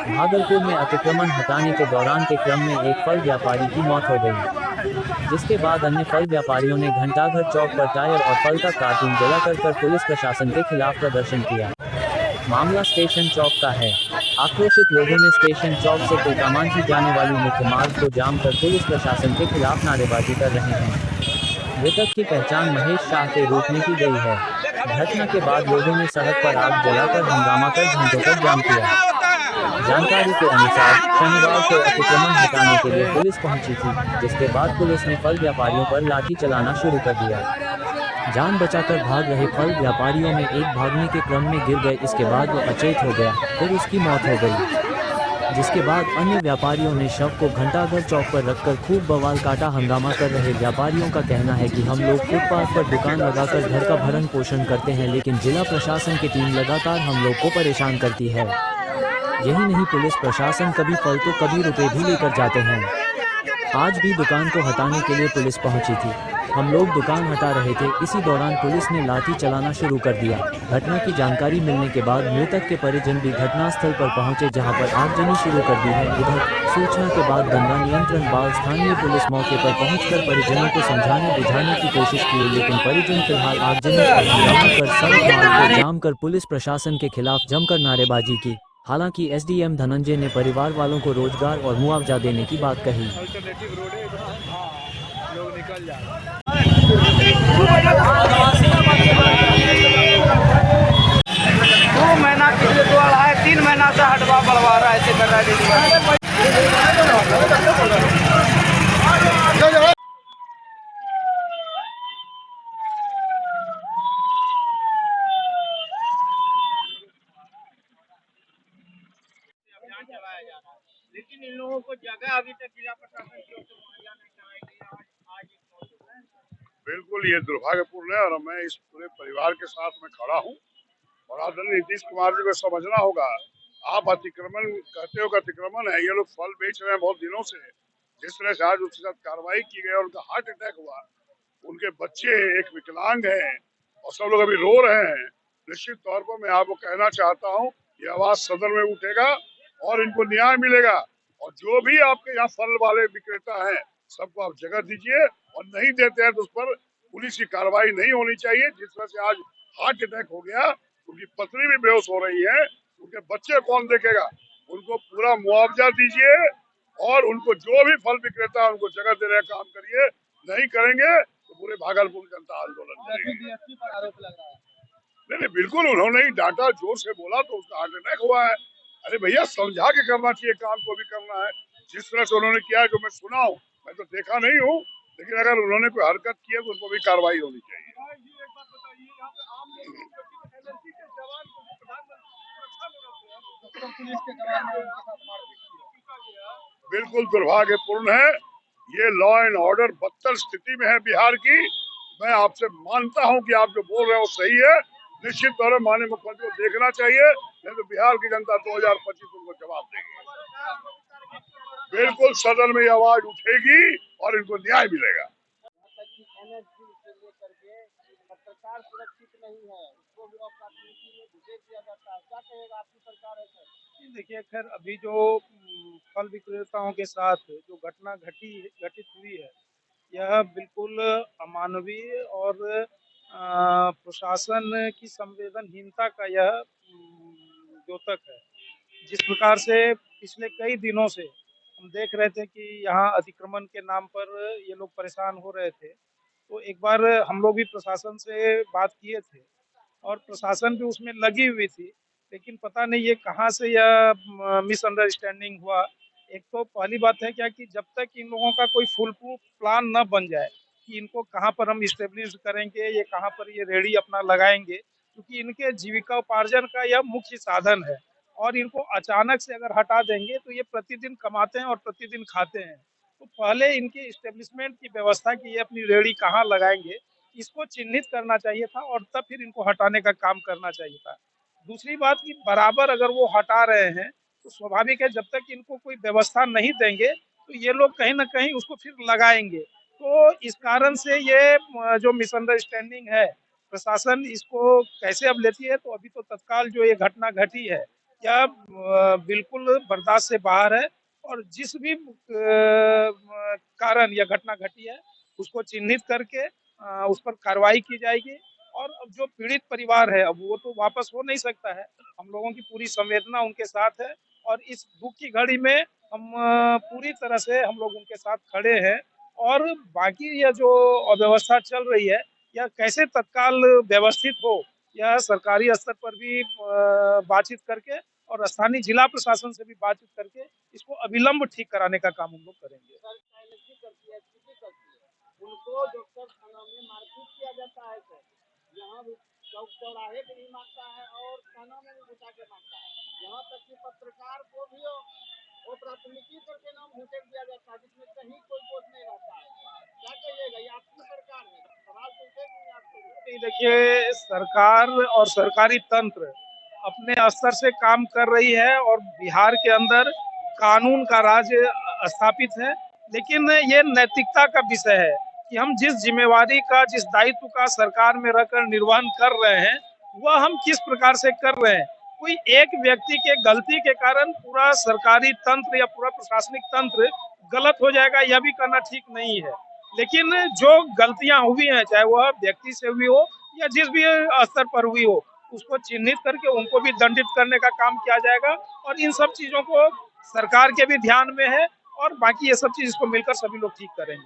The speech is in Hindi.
भागलपुर में अतिक्रमण हटाने के दौरान के क्रम में एक फल व्यापारी की मौत हो गई, जिसके बाद अन्य फल व्यापारियों ने घंटाघर चौक पर टायर और फल का कार्टून जलाकर कर पुलिस प्रशासन के खिलाफ प्रदर्शन किया। मामला स्टेशन चौक का है। आक्रोशित लोगों ने स्टेशन चौक से कुलकामांझी जाने वाली मुख्य मार्ग को जाम कर पुलिस प्रशासन के खिलाफ नारेबाजी कर रहे हैं। मृतक की पहचान महेश शाह के रूप में की गई है। घटना के बाद लोगों ने सड़क पर आग जलाकर हंगामा कर घंटों तक जाम किया। जानकारी के अनुसार शनिवार को अतिक्रमण हटाने के लिए पुलिस पहुंची थी, जिसके बाद पुलिस ने फल व्यापारियों पर लाठी चलाना शुरू कर दिया। जान बचाकर भाग रहे फल व्यापारियों में एक भागने के क्रम में गिर गए, इसके बाद वो अचेत हो गया, फिर उसकी मौत हो गई, जिसके बाद अन्य व्यापारियों ने शव को घंटाघर चौक पर रखकर खूब बवाल काटा। हंगामा कर रहे व्यापारियों का कहना है कि हम लोग फुटपाथ पर दुकान लगाकर घर का भरण पोषण करते हैं, लेकिन जिला प्रशासन की टीम लगातार हम लोग को परेशान करती है। यही नहीं, पुलिस प्रशासन कभी फल तो कभी रुपए भी लेकर जाते हैं। आज भी दुकान को हटाने के लिए पुलिस पहुंची थी। हम लोग दुकान हटा रहे थे, इसी दौरान पुलिस ने लाठी चलाना शुरू कर दिया। घटना की जानकारी मिलने के बाद मृतक के परिजन भी घटनास्थल पर पहुंचे, जहां पर आगजनी शुरू कर दी है। इधर सूचना के बाद दंगा नियंत्रण बल स्थानीय पुलिस मौके पर पहुंचकर परिजनों को समझाने बुझाने की कोशिश की, लेकिन परिजन फिलहाल आगजनी और हंगामा कर सड़क मार्ग को जाम कर पुलिस प्रशासन के खिलाफ जमकर नारेबाजी की। हालांकि एसडीएम धनंजय ने परिवार वालों को रोजगार और मुआवजा देने की बात कही। लोग निकल जा रहे हैं। 2 महीना पिछले 2 अढ़ाई 3 महीना से हटवा बढ़वा रहा है, ऐसे कर रहा है। अभियान चलाया जा रहा है, लेकिन इन लोगों को जगह अभी तक जिला प्रशासन की ओर से मुहैया नहीं कराई गई। बिल्कुल ये दुर्भाग्यपूर्ण है और मैं इस पूरे परिवार के साथ में खड़ा हूँ और आदरणीय नीतीश कुमार जी को समझना होगा। आप अतिक्रमण कहते हो कि अतिक्रमण है, ये लोग फल बेच रहे हैं बहुत दिनों से। जिस तरह से आज उसके साथ कार्रवाई की गई और उनका हार्ट अटैक हुआ, उनके बच्चे एक विकलांग हैं और सब लोग अभी रो रहे हैं। निश्चित तौर पर मैं आपको कहना चाहता हूँ, ये आवाज सदन में उठेगा और इनको न्याय मिलेगा। और जो भी आपके यहाँ फल वाले विक्रेता हैं, सबको आप जगह दीजिए और नहीं देते हैं तो उस पर पुलिस की कार्रवाई नहीं होनी चाहिए। जिस तरह से आज हार्ट अटैक हो गया, उनकी पत्नी भी बेहोश हो रही है, उनके बच्चे कौन देखेगा? उनको पूरा मुआवजा दीजिए और उनको जो भी फल विक्रेता उनको जगह देने का काम करिए। नहीं करेंगे तो पूरे भागलपुर जनता आंदोलन करेगी। नहीं नहीं, बिल्कुल उन्होंने ही डांटा, जोर से बोला तो उसका हार्ट अटैक हुआ है। अरे भैया, समझा के करना चाहिए, काम को भी करना है। जिस तरह से उन्होंने किया है, जो मैं सुना हूँ, मैं तो देखा नहीं हूँ, लेकिन अगर उन्होंने कोई हरकत की है तो उन पर भी कार्रवाई होनी चाहिए। बिल्कुल दुर्भाग्यपूर्ण है। ये लॉ एंड ऑर्डर बदतर स्थिति में है बिहार की। मैं आपसे मानता हूं कि आप जो बोल रहे हो सही है। निश्चित तौर पर माननीय मुख्यमंत्री को देखना चाहिए, नहीं तो बिहार की जनता 2025 उनको जवाब देगी। बिल्कुल सदन में आवाज उठेगी और इनको न्याय मिलेगा। सरकार सुरक्षित नहीं है, उसको भी प्राथमिकी में घुसेड़ दिया जाता है। क्या कहेगा आपकी सरकार है सर? देखिए, खैर अभी जो फल विक्रेताओं के साथ जो घटना घटित हुई है, यह बिल्कुल अमानवीय और प्रशासन की संवेदनहीनता का यह द्योतक है। जिस प्रकार से पिछले कई दिनों से हम देख रहे थे कि यहाँ अतिक्रमण के नाम पर ये लोग परेशान हो रहे थे, तो एक बार हम लोग भी प्रशासन से बात किए थे और प्रशासन भी उसमें लगी हुई थी, लेकिन पता नहीं ये कहाँ से यह मिसअंडरस्टैंडिंग हुआ। एक तो पहली बात है क्या कि जब तक इन लोगों का कोई फुल प्रूफ प्लान न बन जाए कि इनको कहाँ पर हम इस्टेब्लिश करेंगे, ये कहाँ पर ये रेडी अपना लगाएंगे, क्योंकि इनके जीविका उपार्जन का यह मुख्य साधन है और इनको अचानक से अगर हटा देंगे तो ये प्रतिदिन कमाते हैं और प्रतिदिन खाते हैं। तो पहले इनके इस्टेब्लिशमेंट की व्यवस्था की ये अपनी रेडी कहाँ लगाएंगे, इसको चिन्हित करना चाहिए था और तब फिर इनको हटाने का काम करना चाहिए था। दूसरी बात कि बराबर अगर वो हटा रहे हैं तो स्वाभाविक है, जब तक इनको कोई व्यवस्था नहीं देंगे तो ये लोग कहीं ना कहीं उसको फिर लगाएंगे। तो इस कारण से ये जो मिसअंडरस्टैंडिंग है, प्रशासन इसको कैसे अब लेती है, तो अभी तो तत्काल जो ये घटना घटी है यह बिल्कुल बर्दाश्त से बाहर है। और जिस भी कारण या घटना घटी है उसको चिन्हित करके उस पर कार्रवाई की जाएगी। और अब जो पीड़ित परिवार है अब वो तो वापस हो नहीं सकता है। हम लोगों की पूरी संवेदना उनके साथ है और इस दुख की घड़ी में हम पूरी तरह से हम लोग उनके साथ खड़े हैं। और बाकी यह जो अव्यवस्था चल रही है यह कैसे तत्काल व्यवस्थित हो, यह सरकारी स्तर पर भी बातचीत करके और स्थानीय जिला प्रशासन से भी बातचीत करके इसको अविलंब ठीक कराने का काम हम लोग करेंगे। उनको डॉक्टर थाना में मारपीट किया जाता है सर, यहाँ भी चौक चौराहे पे भी मारता है और थाना में भी घुसा के मारता है। यहाँ तक कि पत्रकार को भी वो प्राथमिकी करके नाम घुसेड़ दिया जाता है जिसमें कहीं कोई दोष नहीं रहता है। क्या कहिएगा, ये आपकी सरकार है, सवाल तो इसे भी आपसे नहीं। देखिए, सरकार और सरकारी तंत्र अपने स्तर से काम कर रही है और बिहार के अंदर कानून का राज स्थापित है। लेकिन ये नैतिकता का विषय है कि हम जिस जिम्मेवारी का, जिस दायित्व का सरकार में रहकर निर्वहन कर रहे हैं वह हम किस प्रकार से कर रहे हैं। कोई एक व्यक्ति के गलती के कारण पूरा सरकारी तंत्र या पूरा प्रशासनिक तंत्र गलत हो जाएगा, यह भी करना ठीक नहीं है। लेकिन जो गलतियां हुई हैं, चाहे वह व्यक्ति से हुई हो या जिस भी स्तर पर हुई हो, उसको चिन्हित करके उनको भी दंडित करने का काम किया जाएगा। और इन सब चीजों को सरकार के भी ध्यान में है और बाकी ये सब चीज इसको मिलकर सभी लोग ठीक करेंगे।